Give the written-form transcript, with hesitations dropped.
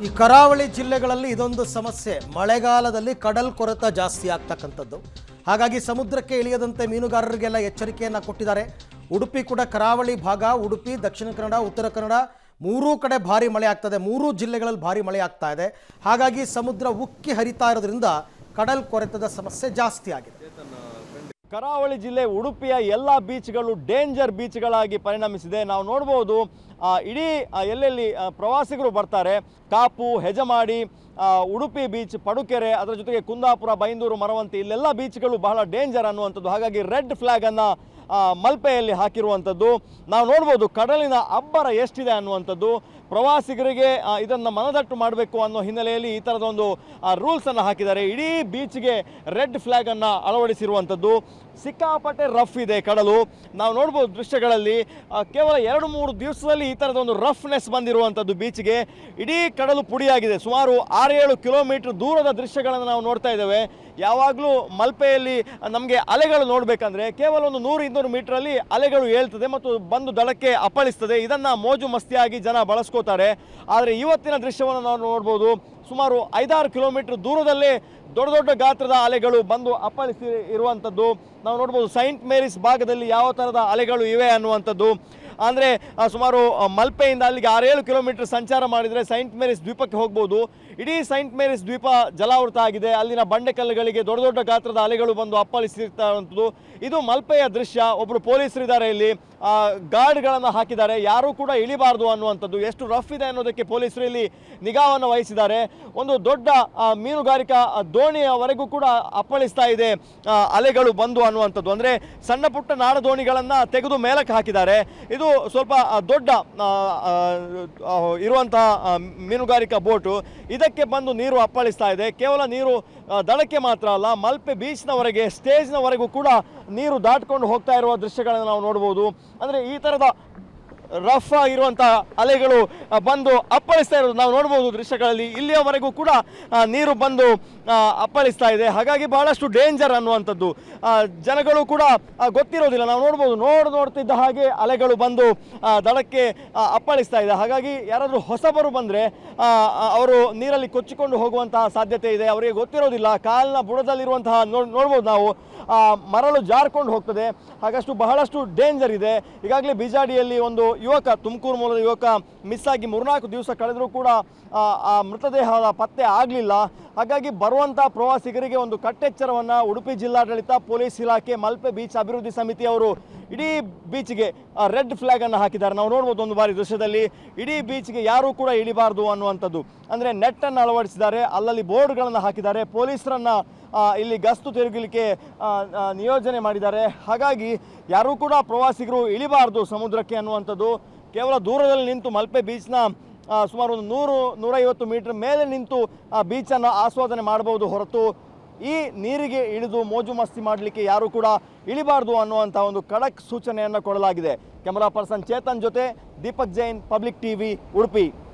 ಈ ಕರಾವಳಿ ಜಿಲ್ಲೆಗಳಲ್ಲಿ ಇದೊಂದು ಸಮಸ್ಯೆ. ಮಳೆಗಾಲದಲ್ಲಿ ಕಡಲ್ ಕೊರೆತ ಜಾಸ್ತಿ ಆಗ್ತಕ್ಕಂಥದ್ದು. ಹಾಗಾಗಿ ಸಮುದ್ರಕ್ಕೆ ಇಳಿಯದಂತೆ ಮೀನುಗಾರರಿಗೆಲ್ಲ ಎಚ್ಚರಿಕೆಯನ್ನು ಕೊಟ್ಟಿದ್ದಾರೆ. ಉಡುಪಿ ಕೂಡ ಕರಾವಳಿ ಭಾಗ, ಉಡುಪಿ, ದಕ್ಷಿಣ ಕನ್ನಡ, ಉತ್ತರ ಕನ್ನಡ ಮೂರೂ ಕಡೆ ಭಾರಿ ಮಳೆ ಆಗ್ತದೆ. ಮೂರೂ ಜಿಲ್ಲೆಗಳಲ್ಲಿ ಭಾರಿ ಮಳೆ ಆಗ್ತಾ ಇದೆ. ಹಾಗಾಗಿ ಸಮುದ್ರ ಉಕ್ಕಿ ಹರಿತಾ ಇರೋದ್ರಿಂದ ಕಡಲ್ ಕೊರೆತದ ಸಮಸ್ಯೆ ಜಾಸ್ತಿ ಆಗಿದೆ. ಕರಾವಳಿ ಜಿಲ್ಲೆ ಉಡುಪಿಯ ಎಲ್ಲ ಬೀಚ್ಗಳು ಡೇಂಜರ್ ಬೀಚ್ಗಳಾಗಿ ಪರಿಣಮಿಸಿದೆ. ನಾವು ನೋಡ್ಬೋದು ಇಡೀ ಎಲ್ಲೆಲ್ಲಿ ಪ್ರವಾಸಿಗರು ಬರ್ತಾರೆ, ಕಾಪು, ಹೆಜಮಾಡಿ, ಉಡುಪಿ ಬೀಚ್, ಪಡುಕೆರೆ, ಅದರ ಜೊತೆಗೆ ಕುಂದಾಪುರ, ಬೈಂದೂರು, ಮರವಂತಿ, ಇಲ್ಲೆಲ್ಲ ಬೀಚ್ಗಳು ಬಹಳ ಡೇಂಜರ್ ಅನ್ನುವಂಥದ್ದು. ಹಾಗಾಗಿ ರೆಡ್ ಫ್ಲ್ಯಾಗನ್ನು ಮಲ್ಪೆಯಲ್ಲಿ ಹಾಕಿರುವಂಥದ್ದು ನಾವು ನೋಡ್ಬೋದು. ಕಡಲಿನ ಅಬ್ಬರ ಎಷ್ಟಿದೆ ಅನ್ನುವಂಥದ್ದು ಪ್ರವಾಸಿಗರಿಗೆ ಇದನ್ನು ಮನದಟ್ಟು ಮಾಡಬೇಕು ಅನ್ನೋ ಹಿನ್ನೆಲೆಯಲ್ಲಿ ಈ ಥರದೊಂದು ರೂಲ್ಸನ್ನು ಹಾಕಿದ್ದಾರೆ. ಇಡೀ ಬೀಚ್ಗೆ ರೆಡ್ ಫ್ಲ್ಯಾಗನ್ನು ಅಳವಡಿಸಿರುವಂಥದ್ದು. ಸಿಕ್ಕಾಪಟ್ಟೆ ರಫ್ ಇದೆ ಕಡಲು. ನಾವು ನೋಡ್ಬೋದು ದೃಶ್ಯಗಳಲ್ಲಿ ಕೇವಲ 2-3 ದಿವಸದಲ್ಲಿ ಈ ಥರದೊಂದು ರಫ್ನೆಸ್ ಬಂದಿರುವಂಥದ್ದು ಬೀಚ್ಗೆ. ಇಡೀ ಕಡಲು ಪುಡಿಯಾಗಿದೆ. ಸುಮಾರು 6-7 ಕಿಲೋಮೀಟರ್ ದೂರದ ದೃಶ್ಯಗಳನ್ನು ನಾವು ನೋಡ್ತಾ ಇದ್ದೇವೆ. ಯಾವಾಗಲೂ ಮಲ್ಪೆಯಲ್ಲಿ ನಮಗೆ ಅಲೆಗಳು ನೋಡಬೇಕಂದ್ರೆ ಕೇವಲ ಒಂದು 100-200 ಮೀಟ್ರಲ್ಲಿ ಅಲೆಗಳು ಏಳ್ತದೆ ಮತ್ತು ಬಂದು ದಡಕ್ಕೆ ಅಪ್ಪಳಿಸ್ತದೆ. ಇದನ್ನು ಮೋಜು ಮಸ್ತಿಯಾಗಿ ಜನ ಬಳಸ್ಕೋತಾರೆ. ಆದರೆ ಇವತ್ತಿನ ದೃಶ್ಯವನ್ನು ನಾವು ನೋಡ್ಬೋದು. ಸುಮಾರು 5-6 ಕಿಲೋಮೀಟರ್ ದೂರದಲ್ಲೇ ದೊಡ್ಡ ದೊಡ್ಡ ಗಾತ್ರದ ಅಲೆಗಳು ಬಂದು ಅಪ್ಪಳಿಸಿ ಇರುವಂಥದ್ದು ನಾವು ನೋಡ್ಬೋದು. ಸೈಂಟ್ ಮೇರಿಸ್ ಭಾಗದಲ್ಲಿ ಯಾವ ಥರದ ಅಲೆಗಳು ಇವೆ ಅನ್ನುವಂಥದ್ದು. ಅಂದರೆ ಸುಮಾರು ಮಲ್ಪೆಯಿಂದ ಅಲ್ಲಿಗೆ 6-7 ಕಿಲೋಮೀಟರ್ ಸಂಚಾರ ಮಾಡಿದರೆ ಸೈಂಟ್ ಮೇರಿಸ್ ದ್ವೀಪಕ್ಕೆ ಹೋಗ್ಬೋದು. ಇಡೀ ಸೈಂಟ್ ಮೇರಿಸ್ ದ್ವೀಪ ಜಲಾವೃತ ಆಗಿದೆ. ಅಲ್ಲಿನ ಬಂಡೆಕಲ್ಲುಗಳಿಗೆ ದೊಡ್ಡ ದೊಡ್ಡ ಗಾತ್ರದ ಅಲೆಗಳು ಬಂದು ಅಪ್ಪಳಿಸಿರ್ತಕ್ಕಂಥದ್ದು ಇದು ಮಲ್ಪೆಯ ದೃಶ್ಯ. ಒಬ್ಬರು ಪೊಲೀಸರಿದ್ದಾರೆ, ಇಲ್ಲಿ ಗಾರ್ಡ್ಗಳನ್ನು ಹಾಕಿದ್ದಾರೆ, ಯಾರೂ ಕೂಡ ಇಳಿಬಾರ್ದು ಅನ್ನುವಂಥದ್ದು. ಎಷ್ಟು ರಫ್ ಇದೆ ಅನ್ನೋದಕ್ಕೆ ಪೊಲೀಸರು ಇಲ್ಲಿ ನಿಗಾವನ್ನು ವಹಿಸಿದ್ದಾರೆ. ಒಂದು ದೊಡ್ಡ ಮೀನುಗಾರಿಕಾ ದೋಣಿಯವರೆಗೂ ಕೂಡ ಅಪ್ಪಳಿಸ್ತಾ ಇದೆ ಅಲೆಗಳು ಬಂದು ಅನ್ನುವಂಥದ್ದು. ಅಂದರೆ ಸಣ್ಣ ಪುಟ್ಟ ನಾಡ ದೋಣಿಗಳನ್ನು ತೆಗೆದು ಮೇಲಕ್ಕೆ ಹಾಕಿದ್ದಾರೆ. ಇದು ಸ್ವಲ್ಪ ದೊಡ್ಡ ಇರುವಂತಹ ಮೀನುಗಾರಿಕಾ ಬೋಟು. ಇದಕ್ಕೆ ಬಂದು ನೀರು ಅಪ್ಪಳಿಸ್ತಾ ಇದೆ. ಕೇವಲ ನೀರು ದಡಕ್ಕೆ ಮಾತ್ರ ಅಲ್ಲ, ಮಲ್ಪೆ ಬೀಚ್ನವರೆಗೆ, ಸ್ಟೇಜ್ನವರೆಗೂ ಕೂಡ ನೀರು ದಾಟ್ಕೊಂಡು ಹೋಗ್ತಾ ಇರುವ ದೃಶ್ಯಗಳನ್ನು ನಾವು ನೋಡ್ಬೋದು. ಅಂದರೆ ಈ ಥರದ ರಫ್ ಆಗಿರುವಂಥ ಅಲೆಗಳು ಬಂದು ಅಪ್ಪಳಿಸ್ತಾ ಇರೋದು ನಾವು ನೋಡ್ಬೋದು ದೃಶ್ಯಗಳಲ್ಲಿ. ಇಲ್ಲಿಯವರೆಗೂ ಕೂಡ ನೀರು ಬಂದು ಅಪ್ಪಳಿಸ್ತಾ ಇದೆ. ಹಾಗಾಗಿ ಬಹಳಷ್ಟು ಡೇಂಜರ್ ಅನ್ನುವಂಥದ್ದು ಜನಗಳು ಕೂಡ ಗೊತ್ತಿರೋದಿಲ್ಲ. ನಾವು ನೋಡ್ಬೋದು, ನೋಡ್ತಿದ್ದ ಹಾಗೆ ಅಲೆಗಳು ಬಂದು ದಡಕ್ಕೆ ಅಪ್ಪಳಿಸ್ತಾ ಇದೆ. ಹಾಗಾಗಿ ಯಾರಾದರೂ ಹೊಸಬರು ಬಂದರೆ ಅವರು ನೀರಲ್ಲಿ ಕೊಚ್ಚಿಕೊಂಡು ಹೋಗುವಂತಹ ಸಾಧ್ಯತೆ ಇದೆ. ಅವರಿಗೆ ಗೊತ್ತಿರೋದಿಲ್ಲ. ಕಾಲಿನ ಬುಡದಲ್ಲಿರುವಂತಹ ನೋಡ್ಬೋದು ನಾವು ಮರಳು ಜಾರ್ಕೊಂಡು ಹೋಗ್ತದೆ. ಹಾಗಷ್ಟು ಬಹಳಷ್ಟು ಡೇಂಜರ್ ಇದೆ. ಈಗಾಗಲೇ ಬಿಜಾಡಿಯಲ್ಲಿ ಒಂದು ಯುವಕ, ತುಮಕೂರು ಮೂಲದ ಯುವಕ ಮಿಸ್ ಆಗಿ 3-4 ದಿವಸ ಕಳೆದರೂ ಕೂಡ ಆ ಮೃತದೇಹದ ಪತ್ತೆ ಆಗಲಿಲ್ಲ. ಹಾಗಾಗಿ ಬರುವಂಥ ಪ್ರವಾಸಿಗರಿಗೆ ಒಂದು ಕಟ್ಟೆಚ್ಚರವನ್ನು ಉಡುಪಿ ಜಿಲ್ಲಾಡಳಿತ, ಪೊಲೀಸ್ ಇಲಾಖೆ, ಮಲ್ಪೆ ಬೀಚ್ ಅಭಿವೃದ್ಧಿ ಸಮಿತಿಯವರು ಇಡೀ ಬೀಚ್ಗೆ ರೆಡ್ ಫ್ಲ್ಯಾಗನ್ನು ಹಾಕಿದ್ದಾರೆ. ನಾವು ನೋಡ್ಬೋದು ಒಂದು ಬಾರಿ ದೃಶ್ಯದಲ್ಲಿ. ಇಡೀ ಬೀಚ್ಗೆ ಯಾರೂ ಕೂಡ ಇಳಿಬಾರ್ದು ಅನ್ನುವಂಥದ್ದು. ಅಂದರೆ ನೆಟ್ಟನ್ನು ಅಳವಡಿಸಿದ್ದಾರೆ, ಅಲ್ಲಲ್ಲಿ ಬೋರ್ಡ್ಗಳನ್ನು ಹಾಕಿದ್ದಾರೆ, ಪೊಲೀಸರನ್ನು ಇಲ್ಲಿ ಗಸ್ತು ತಿರುಗಲಿಕ್ಕೆ ನಿಯೋಜನೆ ಮಾಡಿದ್ದಾರೆ. ಹಾಗಾಗಿ ಯಾರೂ ಕೂಡ ಪ್ರವಾಸಿಗರು ಇಳಿಬಾರ್ದು ಸಮುದ್ರಕ್ಕೆ ಅನ್ನುವಂಥದ್ದು. ಕೇವಲ ದೂರದಲ್ಲಿ ನಿಂತು ಮಲ್ಪೆ ಬೀಚ್ನ ಸುಮಾರು ಒಂದು 100-150 ಮೀಟರ್ ಮೇಲೆ ನಿಂತು ಆ ಬೀಚನ್ನು ಆಸ್ವಾದನೆ ಮಾಡಬಹುದು ಹೊರತು ಈ ನೀರಿಗೆ ಇಳಿದು ಮೋಜು ಮಸ್ತಿ ಮಾಡಲಿಕ್ಕೆ ಯಾರೂ ಕೂಡ ಇಳಿಬಾರ್ದು ಅನ್ನುವಂಥ ಒಂದು ಖಡಕ್ ಸೂಚನೆಯನ್ನು ಕೊಡಲಾಗಿದೆ. ಕ್ಯಾಮರಾ ಪರ್ಸನ್ ಚೇತನ್ ಜೊತೆ ದೀಪಕ್ ಜೈನ್, ಪಬ್ಲಿಕ್ ಟಿವಿ, ಉಡುಪಿ.